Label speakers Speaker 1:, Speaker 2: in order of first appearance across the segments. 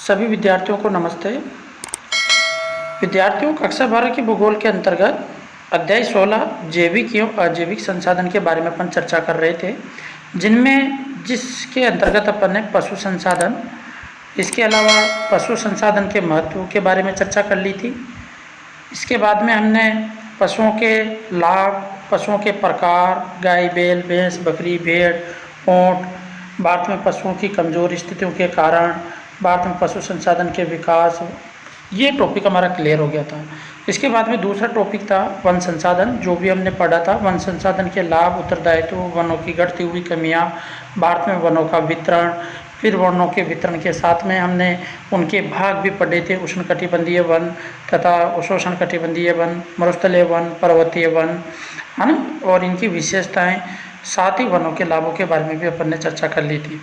Speaker 1: सभी विद्यार्थियों को नमस्ते। विद्यार्थियों, कक्षा 12 के भूगोल के अंतर्गत अध्याय 16 जैविक एवं अजैविक संसाधन के बारे में अपन चर्चा कर रहे थे, जिसके अंतर्गत अपन ने पशु संसाधन, इसके अलावा पशु संसाधन के महत्व के बारे में चर्चा कर ली थी। इसके बाद में हमने पशुओं के लाभ, पशुओं के प्रकार, गाय, बैल, भैंस, बकरी, भेड़, ऊँट, भारत में पशुओं की कमज़ोर स्थितियों के कारण, भारत में पशु संसाधन के विकास, ये टॉपिक हमारा क्लियर हो गया था। इसके बाद में दूसरा टॉपिक था वन संसाधन, जो भी हमने पढ़ा था। वन संसाधन के लाभ, उत्तरदायित्व, वनों की घटती हुई कमियां, भारत में वनों का वितरण, फिर वनों के वितरण के साथ में हमने उनके भाग भी पढ़े थे, उष्णकटिबंधीय वन तथा उपोष्णकटिबंधीय वन, मरुस्थलीय वन, पर्वतीय वन, है ना, और इनकी विशेषताएं, साथ ही वनों के लाभों के बारे में भी अपन ने चर्चा कर ली थी।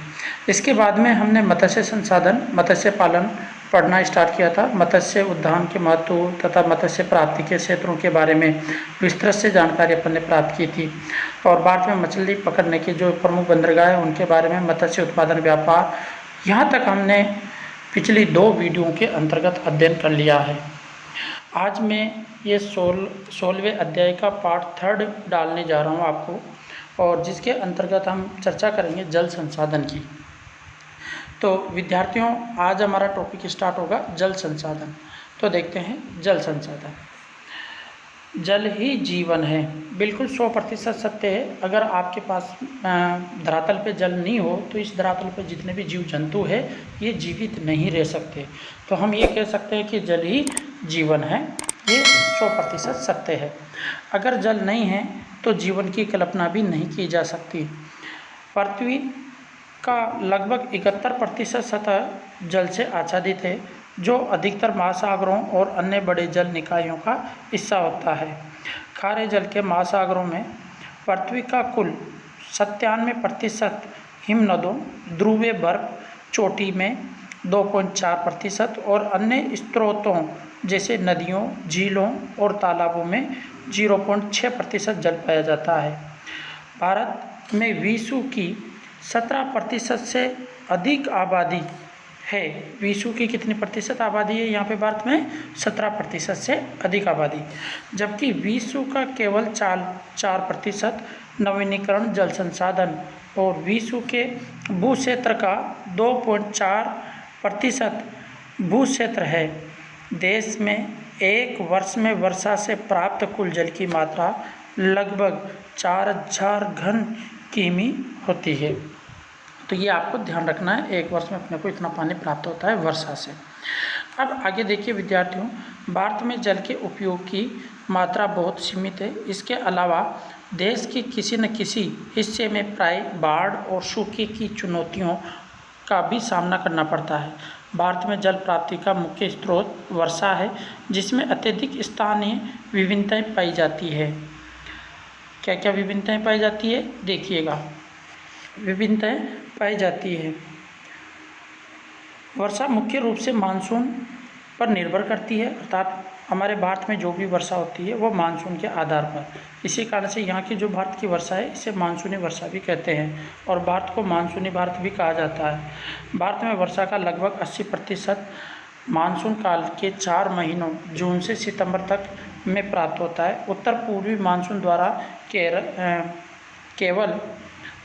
Speaker 1: इसके बाद में हमने मत्स्य संसाधन, मत्स्य पालन पढ़ना स्टार्ट किया था। मत्स्य उद्यान के महत्व तथा मत्स्य प्राप्ति के क्षेत्रों के बारे में विस्तृत से जानकारी अपन ने प्राप्त की थी। और भारत में मछली पकड़ने की जो प्रमुख बंदरगाह है उनके बारे में, मत्स्य उत्पादन, व्यापार, यहाँ तक हमने पिछली 2 वीडियो के अंतर्गत अध्ययन कर लिया है। आज मैं ये 16वें अध्याय का पार्ट 3 डालने जा रहा हूँ आपको, और जिसके अंतर्गत हम चर्चा करेंगे जल संसाधन की। तो विद्यार्थियों, आज हमारा टॉपिक स्टार्ट होगा जल संसाधन। तो देखते हैं जल संसाधन। जल ही जीवन है, बिल्कुल 100% सत्य है। अगर आपके पास धरातल पे जल नहीं हो तो इस धरातल पे जितने भी जीव जंतु है ये जीवित नहीं रह सकते। तो हम ये कह सकते हैं कि जल ही जीवन है, ये 100% सत्य है। अगर जल नहीं है तो जीवन की कल्पना भी नहीं की जा सकती। पृथ्वी का लगभग 71% सतह जल से आच्छादित है, जो अधिकतर महासागरों और अन्य बड़े जल निकायों का हिस्सा होता है। खारे जल के महासागरों में पृथ्वी का कुल 97% हिमनदों, ध्रुवीय बर्फ चोटी में 2.4% और अन्य स्रोतों जैसे नदियों, झीलों और तालाबों में 0.6% जल पाया जाता है। भारत में विश्व की 17% से अधिक आबादी है। विश्व की कितनी प्रतिशत आबादी है यहाँ पे भारत में? 17% से अधिक आबादी, जबकि विश्व का केवल 4% नवीनीकरण जल संसाधन और विश्व के भू क्षेत्र का 2.4% भू क्षेत्र है। देश में एक वर्ष में वर्षा से प्राप्त कुल जल की मात्रा लगभग 4000 घन किमी होती है। तो ये आपको ध्यान रखना है, एक वर्ष में अपने को इतना पानी प्राप्त होता है वर्षा से। अब आगे देखिए विद्यार्थियों, भारत में जल के उपयोग की मात्रा बहुत सीमित है। इसके अलावा देश के किसी न किसी हिस्से में प्राय बाढ़ और सूखे की चुनौतियों का भी सामना करना पड़ता है। भारत में जल प्राप्ति का मुख्य स्रोत वर्षा है, जिसमें अत्यधिक स्थानीय विभिन्नताएं पाई जाती है। क्या क्या विभिन्नताएं पाई जाती है देखिएगा। विभिन्नताएं पाई जाती है। वर्षा मुख्य रूप से मानसून पर निर्भर करती है, अर्थात हमारे भारत में जो भी वर्षा होती है वो मानसून के आधार पर। इसी कारण से यहाँ की जो भारत की वर्षा है इसे मानसूनी वर्षा भी कहते हैं, और भारत को मानसूनी भारत भी कहा जाता है। भारत में वर्षा का लगभग 80% मानसून काल के 4 महीनों जून से सितंबर तक में प्राप्त होता है। उत्तर पूर्वी मानसून द्वारा केवल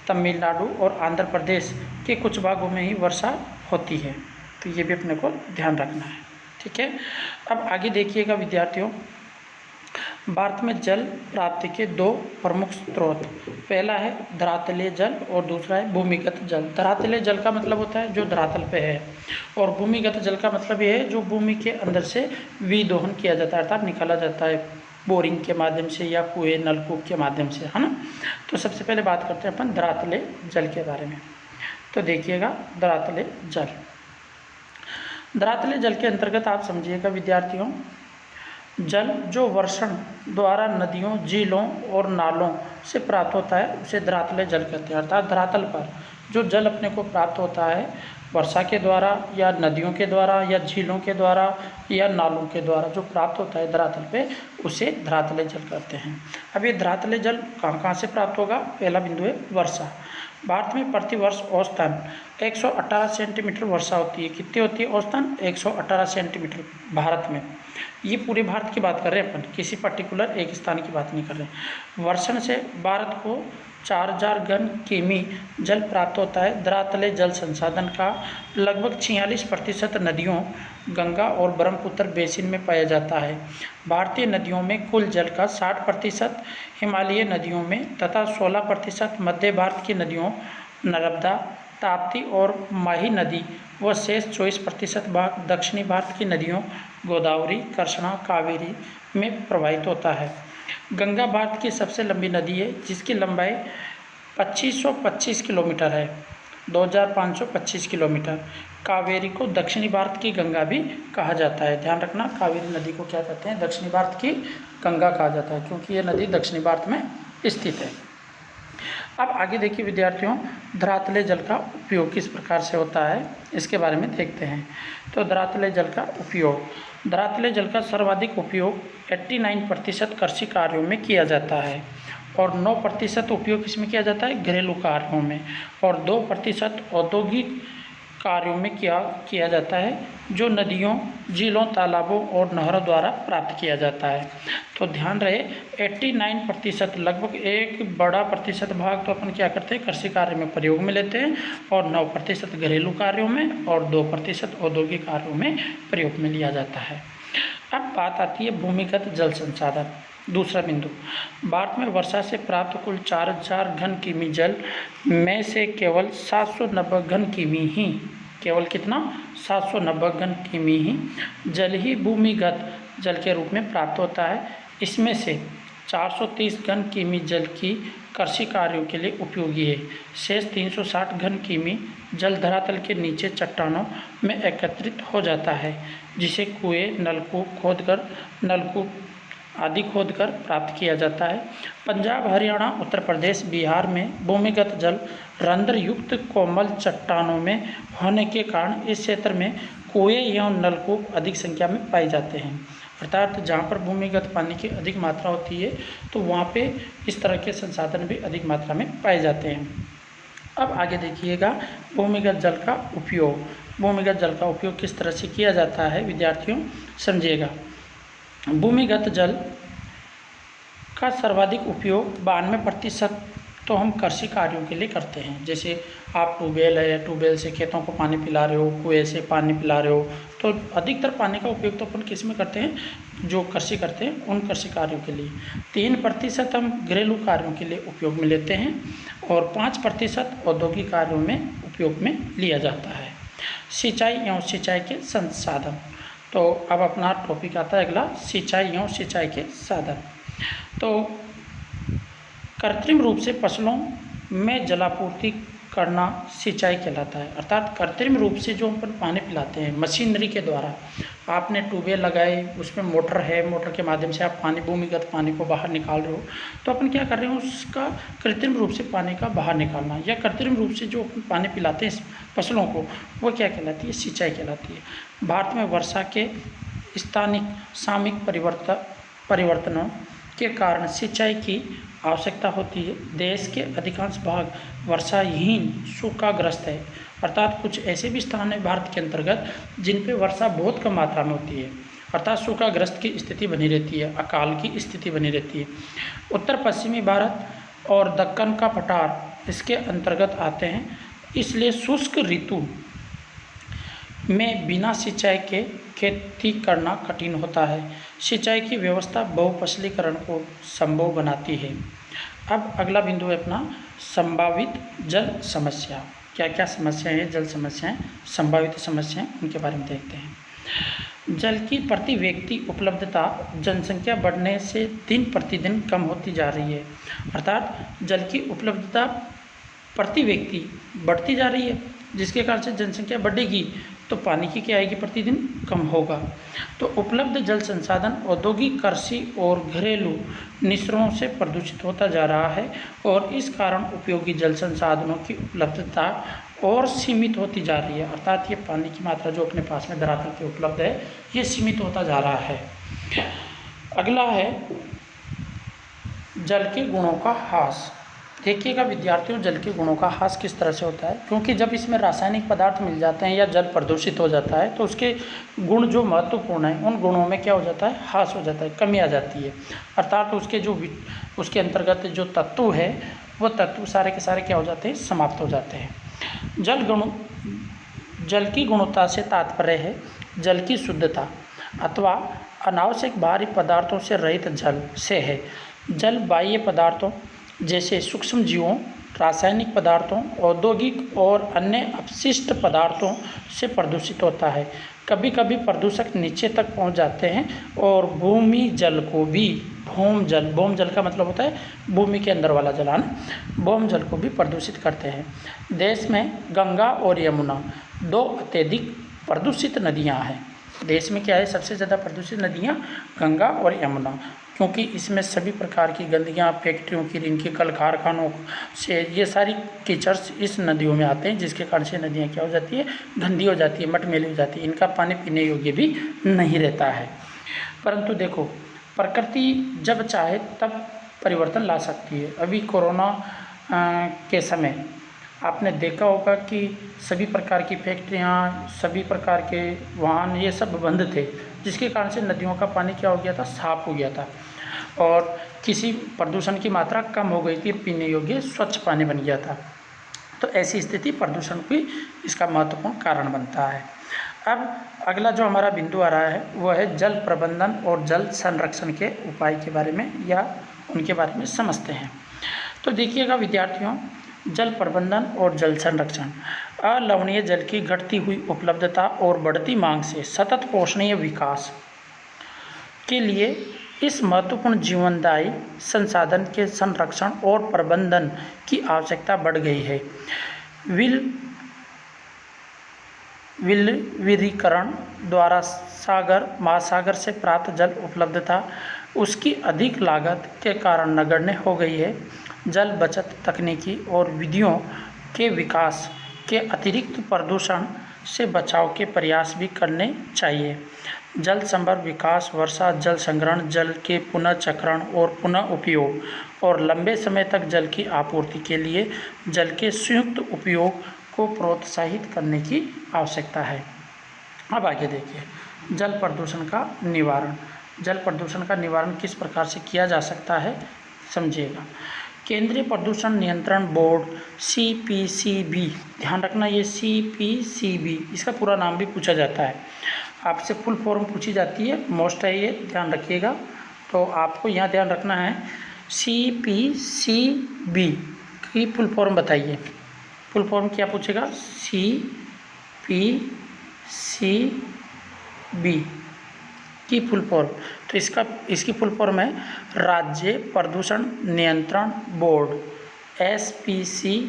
Speaker 1: तमिलनाडु और आंध्र प्रदेश के कुछ भागों में ही वर्षा होती है। तो ये भी अपने को ध्यान रखना है, ठीक है। अब आगे देखिएगा विद्यार्थियों, भारत में जल प्राप्ति के 2 प्रमुख स्रोत, पहला है धरातलीय जल और दूसरा है भूमिगत जल। धरातलीय जल का मतलब होता है जो धरातल पे है, और भूमिगत जल का मतलब ये है जो भूमि के अंदर से विदोहन किया जाता है, अर्थात निकाला जाता है बोरिंग के माध्यम से या कुएं, नलकूप के माध्यम से, है ना। तो सबसे पहले बात करते हैं अपन धरातलीय जल के बारे में। तो देखिएगा धरातलीय जल। धरातलीय जल के अंतर्गत आप समझिएगा विद्यार्थियों, जल जो वर्षण द्वारा नदियों, झीलों और नालों से प्राप्त होता है उसे धरातलीय जल कहते हैं। अर्थात धरातल पर जो जल अपने को प्राप्त होता है वर्षा के द्वारा या नदियों के द्वारा या झीलों के द्वारा या नालों के द्वारा जो प्राप्त होता है धरातल पे, उसे धरातलीय जल कहते हैं। अब ये धरातलीय जल कहाँ कहाँ से प्राप्त होगा? पहला बिंदु है वर्षा। भारत में प्रतिवर्ष औसतन 118 सेंटीमीटर वर्षा होती है। कितनी होती है औसतन? 118 सेंटीमीटर भारत में। ये पूरे भारत की बात कर रहे हैं अपन, किसी पर्टिकुलर एक स्थान की बात नहीं कर रहे। वर्षण से भारत को 4000 घन किमी जल प्राप्त होता है। धरातलीय जल संसाधन का लगभग 46% नदियों गंगा और ब्रह्मपुत्र बेसिन में पाया जाता है। भारतीय नदियों में कुल जल का 60% हिमालयी नदियों में तथा 16% मध्य भारत की नदियों नर्मदा, ताप्ती और माही नदी व शेष 24% भाग दक्षिणी भारत की नदियों गोदावरी, कृष्णा, कावेरी में प्रवाहित होता है। गंगा भारत की सबसे लंबी नदी है जिसकी लंबाई 2525 किलोमीटर है, 2525 किलोमीटर। कावेरी को दक्षिणी भारत की गंगा भी कहा जाता है। ध्यान रखना, कावेरी नदी को क्या कहते हैं? दक्षिणी भारत की गंगा कहा जाता है, क्योंकि ये नदी दक्षिणी भारत में स्थित है। अब आगे देखिए विद्यार्थियों, धरातलीय जल का उपयोग किस प्रकार से होता है इसके बारे में देखते हैं। तो धरातलीय जल का उपयोग, धरातलीय जल का सर्वाधिक उपयोग 89% कृषि कार्यों में किया जाता है और 9% उपयोग इसमें किया जाता है घरेलू कार्यों में और 2% औद्योगिक कार्यों में किया जाता है, जो नदियों, झीलों, तालाबों और नहरों द्वारा प्राप्त किया जाता है। तो ध्यान रहे 89%, लगभग एक बड़ा प्रतिशत भाग तो अपन क्या करते हैं? कृषि कार्य में प्रयोग में लेते हैं और 9% घरेलू कार्यों में और 2% औद्योगिक कार्यों में प्रयोग में लिया जाता है। अब बात आती है भूमिगत जल संसाधन। दूसरा बिंदु, भारत में वर्षा से प्राप्त कुल 4000 घन किमी जल में से केवल 790 घन किमी ही, केवल कितना? 790 घन किमी ही जल ही भूमिगत जल के रूप में प्राप्त होता है। इसमें से 430 घन किमी जल की कृषि कार्यों के लिए उपयोगी है। शेष 360 घन किमी जल धरातल के नीचे चट्टानों में एकत्रित हो जाता है, जिसे कुएं, नलकूप आदि खोदकर प्राप्त किया जाता है। पंजाब, हरियाणा, उत्तर प्रदेश, बिहार में भूमिगत जल रंध्र युक्त कोमल चट्टानों में होने के कारण इस क्षेत्र में कुएं एवं नलकूप अधिक संख्या में पाए जाते हैं। अर्थात जहाँ पर भूमिगत पानी की अधिक मात्रा होती है तो वहाँ पे इस तरह के संसाधन भी अधिक मात्रा में पाए जाते हैं। अब आगे देखिएगा भूमिगत जल का उपयोग। भूमिगत जल का उपयोग किस तरह से किया जाता है विद्यार्थियों, समझिएगा। भूमिगत जल का सर्वाधिक उपयोग 92% तो हम कृषि कार्यों के लिए करते हैं। जैसे आप ट्यूबवेल है, ट्यूबवेल से खेतों को पानी पिला रहे हो, कुएं से पानी पिला रहे हो, तो अधिकतर पानी का उपयोग तो अपन किस में करते हैं? जो कृषि करते हैं उन कृषि कार्यों के लिए। 3% हम घरेलू कार्यों के लिए उपयोग में लेते हैं और 5% औद्योगिक कार्यों में उपयोग में लिया जाता है। सिंचाई एवं सिंचाई के संसाधन। तो अब अपना टॉपिक आता है अगला, सिंचाई एवं सिंचाई के साधन। तो कृत्रिम रूप से फसलों में जलापूर्ति करना सिंचाई कहलाता है। अर्थात कृत्रिम रूप से जो अपन पानी पिलाते हैं मशीनरी के द्वारा, आपने ट्यूबवेल लगाए, उसमें मोटर है, मोटर के माध्यम से आप भूमिगत पानी को बाहर निकाल रहे हो, तो अपन क्या कर रहे हो? उसका कृत्रिम रूप से पानी का बाहर निकालना या कृत्रिम रूप से जो अपन पानी पिलाते हैं फसलों को, वो क्या कहलाती है? सिंचाई कहलाती है। भारत में वर्षा के स्थानिक सामयिक परिवर्तनों के कारण सिंचाई की आवश्यकता होती है। देश के अधिकांश भाग वर्षाहीन सूखाग्रस्त है। अर्थात कुछ ऐसे भी स्थान है भारत के अंतर्गत जिन पे वर्षा बहुत कम मात्रा में होती है, अर्थात सूखाग्रस्त की स्थिति बनी रहती है, अकाल की स्थिति बनी रहती है। उत्तर पश्चिमी भारत और दक्कन का पठार इसके अंतर्गत आते हैं, इसलिए शुष्क ऋतु में बिना सिंचाई के खेती करना कठिन होता है। सिंचाई की व्यवस्था बहुफसलीकरण को संभव बनाती है। अब अगला बिंदु है अपना संभावित जल समस्या। क्या क्या समस्याएं हैं? जल समस्याएं, संभावित समस्याएं, उनके बारे में देखते हैं। जल की प्रति व्यक्ति उपलब्धता जनसंख्या बढ़ने से दिन प्रतिदिन कम होती जा रही है। अर्थात जल की उपलब्धता प्रति व्यक्ति बढ़ती जा रही है, जिसके कारण से जनसंख्या बढ़ेगी तो पानी की क्या आएगी प्रतिदिन कम होगा। तो उपलब्ध जल संसाधन औद्योगिक, कृषि और घरेलू निस्सरों से प्रदूषित होता जा रहा है और इस कारण उपयोगी जल संसाधनों की उपलब्धता और सीमित होती जा रही है। अर्थात ये पानी की मात्रा जो अपने पास में धरातल पे उपलब्ध है ये सीमित होता जा रहा है। अगला है जल के गुणों का ह्रास। देखिएगा विद्यार्थियों, जल के गुणों का ह्रास किस तरह से होता है, क्योंकि जब इसमें रासायनिक पदार्थ मिल जाते हैं या जल प्रदूषित हो जाता है तो उसके गुण जो महत्वपूर्ण हैं उन गुणों में क्या हो जाता है, ह्रास हो जाता है, कमी आ जाती है। अर्थात उसके जो उसके अंतर्गत जो तत्व है वो तत्व सारे के सारे क्या हो जाते हैं, समाप्त हो जाते हैं। जल की गुणवत्ता से तात्पर्य है जल की शुद्धता अथवा अनावश्यक बाहरी पदार्थों से रहित जल से है। जल बाह्य पदार्थों जैसे सूक्ष्म जीवों, रासायनिक पदार्थों, औद्योगिक और अन्य अपशिष्ट पदार्थों से प्रदूषित होता है। कभी कभी प्रदूषक नीचे तक पहुंच जाते हैं और भूमि जल को भी, भौम जल का मतलब होता है भूमि के अंदर वाला जल, भौम जल को भी प्रदूषित करते हैं। देश में गंगा और यमुना दो अत्यधिक प्रदूषित नदियां हैं। देश में क्या है, सबसे ज़्यादा प्रदूषित नदियां गंगा और यमुना, क्योंकि इसमें सभी प्रकार की गंदगियाँ, फैक्ट्रियों की, इनके कल कारखानों से ये सारी कीचड़ इस नदियों में आते हैं, जिसके कारण से नदियाँ क्या हो जाती है, गंदी हो जाती है, मटमैली हो जाती है, इनका पानी पीने योग्य भी नहीं रहता है। परंतु देखो, प्रकृति जब चाहे तब परिवर्तन ला सकती है। अभी कोरोना के समय आपने देखा होगा कि सभी प्रकार की फैक्ट्रियाँ, सभी प्रकार के वाहन ये सब बंद थे, जिसके कारण से नदियों का पानी क्या हो गया था, साफ हो गया था और किसी प्रदूषण की मात्रा कम हो गई थी, पीने योग्य स्वच्छ पानी बन गया था। तो ऐसी स्थिति प्रदूषण भी इसका महत्वपूर्ण कारण बनता है। अब अगला जो हमारा बिंदु आ रहा है वह है जल प्रबंधन और जल संरक्षण के उपाय के बारे में या उनके बारे में समझते हैं। तो देखिएगा विद्यार्थियों, जल प्रबंधन और जल संरक्षण अलवणीय जल की घटती हुई उपलब्धता और बढ़ती मांग से सतत पोषणीय विकास के लिए इस महत्वपूर्ण जीवनदायी संसाधन के संरक्षण और प्रबंधन की आवश्यकता बढ़ गई है। विलवरीकरण द्वारा सागर महासागर से प्राप्त जल उपलब्धता उसकी अधिक लागत के कारण नगण्य हो गई है। जल बचत तकनीकी और विधियों के विकास के अतिरिक्त प्रदूषण से बचाव के प्रयास भी करने चाहिए। जल संभर विकास, वर्षा जल संग्रहण, जल के पुनर्चक्रण और पुनः उपयोग और लंबे समय तक जल की आपूर्ति के लिए जल के संयुक्त उपयोग को प्रोत्साहित करने की आवश्यकता है। अब आगे देखिए, जल प्रदूषण का निवारण। जल प्रदूषण का निवारण किस प्रकार से किया जा सकता है, समझिएगा। केंद्रीय प्रदूषण नियंत्रण बोर्ड CPCB, ध्यान रखना ये CPCB, इसका पूरा नाम भी पूछा जाता है, आपसे फुल फॉर्म पूछी जाती है, मोस्ट है ये, ध्यान रखिएगा। तो आपको यहाँ ध्यान रखना है CPCB की फुल फॉर्म बताइए। फुल फॉर्म क्या पूछेगा, CPCB की फुल फॉर्म। तो इसकी फुल फॉर्म है राज्य प्रदूषण नियंत्रण बोर्ड, SPC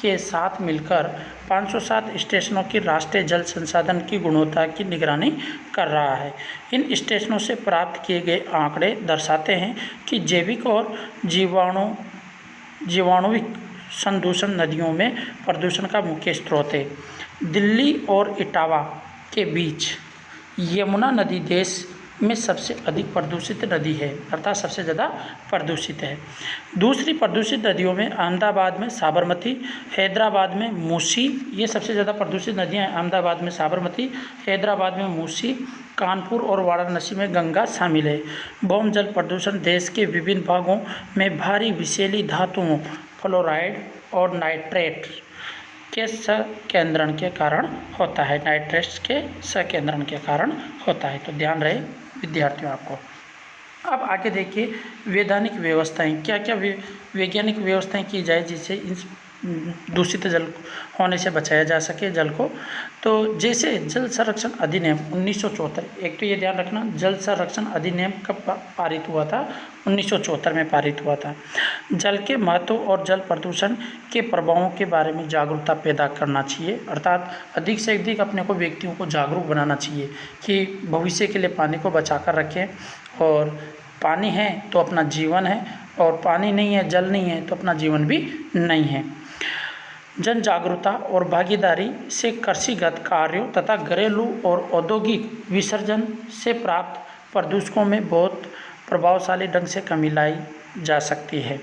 Speaker 1: के साथ मिलकर 507 स्टेशनों की राष्ट्रीय जल संसाधन की गुणवत्ता की निगरानी कर रहा है। इन स्टेशनों से प्राप्त किए गए आंकड़े दर्शाते हैं कि जैविक और जीवाणुविक संदूषण नदियों में प्रदूषण का मुख्य स्रोत है। दिल्ली और इटावा के बीच यमुना नदी देश में सबसे अधिक प्रदूषित नदी है, अर्थात सबसे ज़्यादा प्रदूषित है। दूसरी प्रदूषित नदियों में अहमदाबाद में साबरमती, हैदराबाद में मूसी, ये सबसे ज़्यादा प्रदूषित नदियाँ हैं। अहमदाबाद में साबरमती, हैदराबाद में मूसी, कानपुर और वाराणसी में गंगा शामिल है। भौम जल प्रदूषण देश के विभिन्न भागों में भारी विषैली धातुओं, फ्लोराइड और नाइट्रेट के संकेंद्रण के कारण होता है। नाइट्रेट्स के संकेंद्रण के कारण होता है। तो ध्यान रहे विद्यार्थियों आपको। अब आगे देखिए वैधानिक व्यवस्थाएं, क्या क्या वैज्ञानिक व्यवस्थाएं की जाए जिससे दूषित जल होने से बचाया जा सके जल को। तो जैसे जल संरक्षण अधिनियम 1974, एक तो ये ध्यान रखना, जल संरक्षण अधिनियम कब पारित हुआ था? 1974 में पारित हुआ था। जल के महत्व और जल प्रदूषण के प्रभावों के बारे में जागरूकता पैदा करना चाहिए, अर्थात अधिक से अधिक अपने को व्यक्तियों को जागरूक बनाना चाहिए कि भविष्य के लिए पानी को बचा कर रखें, और पानी है तो अपना जीवन है, और पानी नहीं है, जल नहीं है तो अपना जीवन भी नहीं है। जन जागरूकता और भागीदारी से कृषिगत कार्यों तथा घरेलू और औद्योगिक विसर्जन से प्राप्त प्रदूषकों में बहुत प्रभावशाली ढंग से कमी लाई जा सकती है।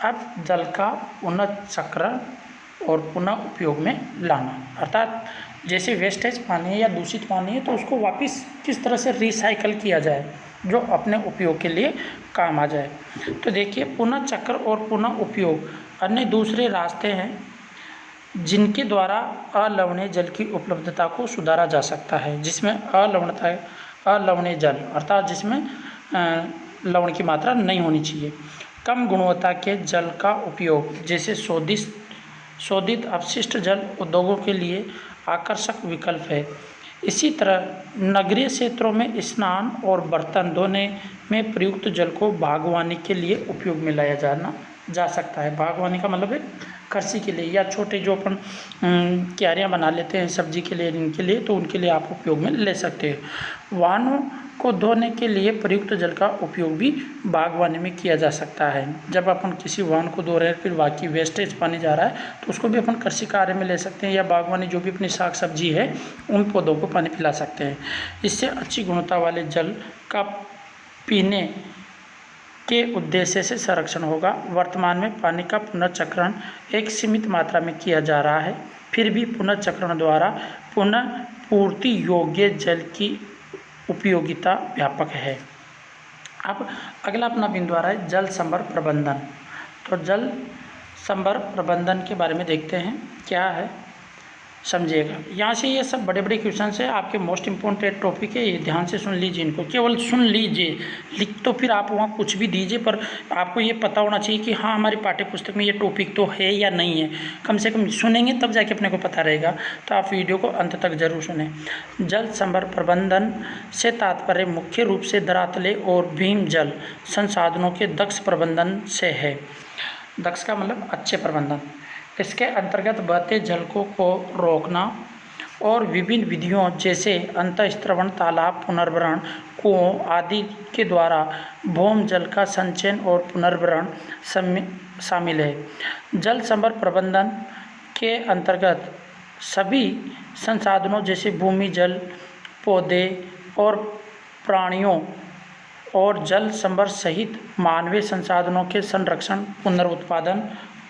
Speaker 1: अब जल का पुनर्चक्रण और पुनः उपयोग में लाना, अर्थात जैसे वेस्टेज पानी है या दूषित पानी है तो उसको वापस किस तरह से रिसाइकल किया जाए जो अपने उपयोग के लिए काम आ जाए। तो देखिए, पुनः चक्र और पुनः उपयोग अन्य दूसरे रास्ते हैं जिनके द्वारा अलवणीय जल की उपलब्धता को सुधारा जा सकता है, जिसमें अलवणीय जल अर्थात जिसमें लवण की मात्रा नहीं होनी चाहिए, कम गुणवत्ता के जल का उपयोग जैसे शोधित अपशिष्ट जल उद्योगों के लिए आकर्षक विकल्प है। इसी तरह नगरीय क्षेत्रों में स्नान और बर्तन धोने में प्रयुक्त जल को बागवानी के लिए उपयोग में लाया जा सकता है। बागवानी का मतलब है कृषि के लिए, या छोटे जो अपन क्यारियाँ बना लेते हैं सब्जी के लिए, इनके लिए, तो उनके लिए आप उपयोग में ले सकते हैं। वाहनों को धोने के लिए प्रयुक्त जल का उपयोग भी बागवानी में किया जा सकता है। जब अपन किसी वाहन को धो रहे हैं फिर बाकी वेस्टेज पानी जा रहा है तो उसको भी अपन कृषि कार्य में ले सकते हैं, या बागवानी जो भी अपनी साग सब्जी है उन पौधों को पानी पिला सकते हैं। इससे अच्छी गुणवत्ता वाले जल का पीने के उद्देश्य से संरक्षण होगा। वर्तमान में पानी का पुनर्चक्रण एक सीमित मात्रा में किया जा रहा है, फिर भी पुनर्चक्रण द्वारा पुनः पूर्ति योग्य जल की उपयोगिता व्यापक है। अब अगला अपना बिंदु आ रहा है जल संभर प्रबंधन। तो जल संभर प्रबंधन के बारे में देखते हैं क्या है, समझिएगा। यहाँ से ये सब बड़े बड़े क्वेश्चन है, आपके मोस्ट इम्पोर्टेंट टॉपिक है, ये ध्यान से सुन लीजिए, इनको केवल सुन लीजिए, लिख तो फिर आप वहाँ कुछ भी दीजिए, पर आपको ये पता होना चाहिए कि हाँ हमारी पाठ्य पुस्तक में ये टॉपिक तो है या नहीं है। कम से कम सुनेंगे तब जाके अपने को पता रहेगा, तो आप वीडियो को अंत तक जरूर सुने। जल संभर प्रबंधन से तात्पर्य मुख्य रूप से धरातले और भीम जल संसाधनों के दक्ष प्रबंधन से है। दक्ष का मतलब अच्छे प्रबंधन। इसके अंतर्गत बहते जल को रोकना और विभिन्न विधियों जैसे अंतःस्त्रवण, तालाब पुनर्भरण, कुओं आदि के द्वारा भौम जल का संचयन और पुनर्भरण शामिल है। जल संभर प्रबंधन के अंतर्गत सभी संसाधनों जैसे भूमि जल, पौधे और प्राणियों और जल संभर सहित मानवीय संसाधनों के संरक्षण, पुनरुत्पादन,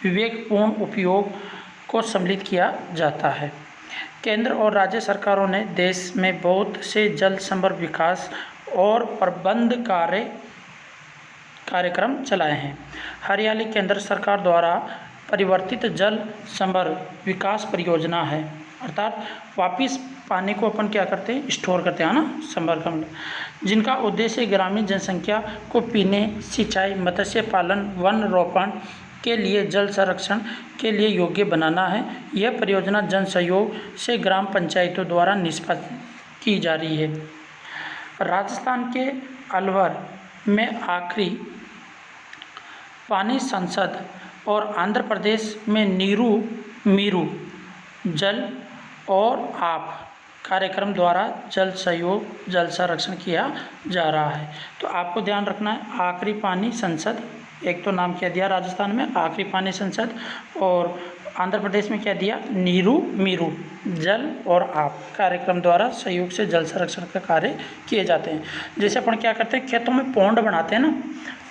Speaker 1: विवेकपूर्ण उपयोग को सम्मिलित किया जाता है। केंद्र और राज्य सरकारों ने देश में बहुत से जल संभर विकास और प्रबंध कार्यक्रम चलाए हैं। हरियाली केंद्र सरकार द्वारा परिवर्तित जल संभर विकास परियोजना है, अर्थात वापिस पानी को अपन क्या करते हैं, स्टोर करते हैं ना, संभर का मतलब, जिनका उद्देश्य ग्रामीण जनसंख्या को पीने, सिंचाई, मत्स्य पालन, वन रोपण के लिए जल संरक्षण के लिए योग्य बनाना है। यह परियोजना जन सहयोग से ग्राम पंचायतों द्वारा निष्पादित की जा रही है। राजस्थान के अलवर में आखिरी पानी संसद और आंध्र प्रदेश में मीरू जल और आप कार्यक्रम द्वारा जल सहयोग, जल संरक्षण किया जा रहा है। तो आपको ध्यान रखना है, आखिरी पानी संसद, एक तो नाम क्या दिया राजस्थान में आखिरी पानी संसद, और आंध्र प्रदेश में क्या दिया, मीरू जल और आप कार्यक्रम द्वारा सहयोग से जल संरक्षण का कार्य किए जाते हैं। जैसे अपन क्या करते हैं, खेतों में पौंड बनाते हैं ना,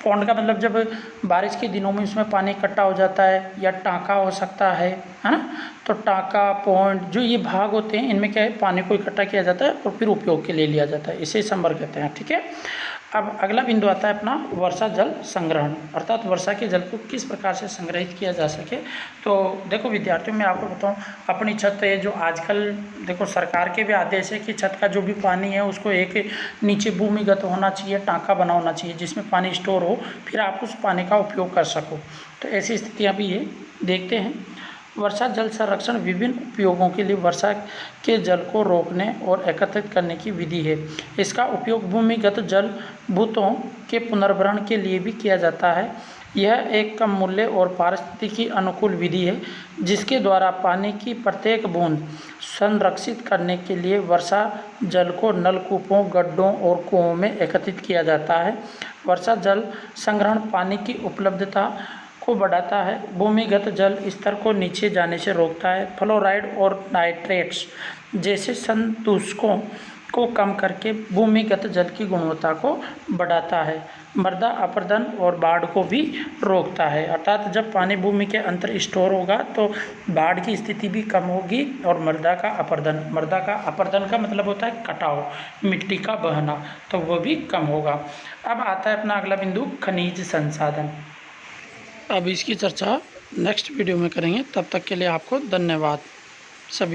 Speaker 1: पौंड का मतलब जब बारिश के दिनों में उसमें पानी इकट्ठा हो जाता है, या टाँका हो सकता है ना, तो टाँका, पौंड जो ये भाग होते हैं इनमें क्या है, पानी को इकट्ठा किया जाता है और फिर उपयोग के लिए लिया जाता है, इसे संभर कहते हैं। ठीक है। अब अगला बिंदु आता है अपना वर्षा जल संग्रहण, अर्थात वर्षा के जल को किस प्रकार से संग्रहित किया जा सके। तो देखो विद्यार्थियों, मैं आपको बताऊं, अपनी छत है जो आजकल देखो सरकार के भी आदेश है कि छत का जो भी पानी है उसको एक नीचे भूमिगत होना चाहिए, टाँका बना होना चाहिए जिसमें पानी स्टोर हो, फिर आप उस पानी का उपयोग कर सको। तो ऐसी स्थितियाँ भी है, देखते हैं। वर्षा जल संरक्षण विभिन्न उपयोगों के लिए वर्षा के जल को रोकने और एकत्रित करने की विधि है। इसका उपयोग भूमिगत जल भूतों के पुनर्भरण के लिए भी किया जाता है। यह एक कम मूल्य और पारिस्थितिकी अनुकूल विधि है जिसके द्वारा पानी की प्रत्येक बूंद संरक्षित करने के लिए वर्षा जल को नलकूपों, गड्ढों और कुओं में एकत्रित किया जाता है। वर्षा जल संग्रहण पानी की उपलब्धता को बढ़ाता है, भूमिगत जल स्तर को नीचे जाने से रोकता है, फ्लोराइड और नाइट्रेट्स जैसे संदूषकों को कम करके भूमिगत जल की गुणवत्ता को बढ़ाता है, मृदा अपरदन और बाढ़ को भी रोकता है। अर्थात जब पानी भूमि के अंदर स्टोर होगा तो बाढ़ की स्थिति भी कम होगी और मृदा का अपरदन का मतलब होता है कटाव, मिट्टी का बहना, तो वो भी कम होगा। अब आता है अपना अगला बिंदु, खनिज संसाधन। अब इसकी चर्चा नेक्स्ट वीडियो में करेंगे। तब तक के लिए आपको धन्यवाद सभी।